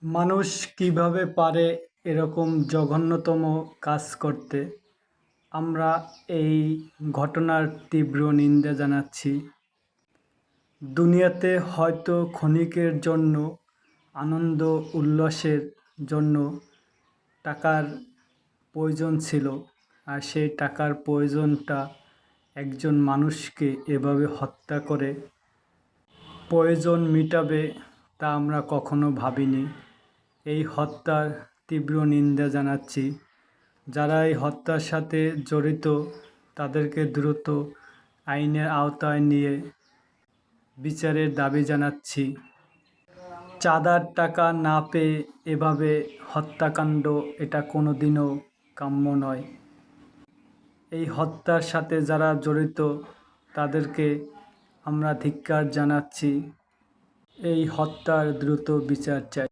মানুষ কিভাবে পারে এরকম জঘন্যতম কাজ করতে? আমরা এই ঘটনার তীব্র নিন্দা জানাচ্ছি। দুনিয়াতে হয়তো ক্ষণিকের জন্য আনন্দ উল্লাসের জন্য টাকার প্রয়োজন ছিল, আর সেই টাকার প্রয়োজনটা একজন মানুষকে এভাবে হত্যা করে প্রয়োজন মিটাবে তা আমরা কখনো ভাবিনি। এই হত্যার তীব্র নিন্দা জানাচ্ছি। যারা এই হত্যার সাথে জড়িত তাদেরকে দ্রুত আইনের আওতায় নিয়ে বিচারের দাবি জানাচ্ছি। চাঁদার টাকা না পেয়ে এভাবে হত্যাকাণ্ড, এটা কোনোদিনও কাম্য নয়। এই হত্যার সাথে যারা জড়িত তাদেরকে আমরা ধিক্কার জানাচ্ছি। এই হত্যার দ্রুত বিচার চাই।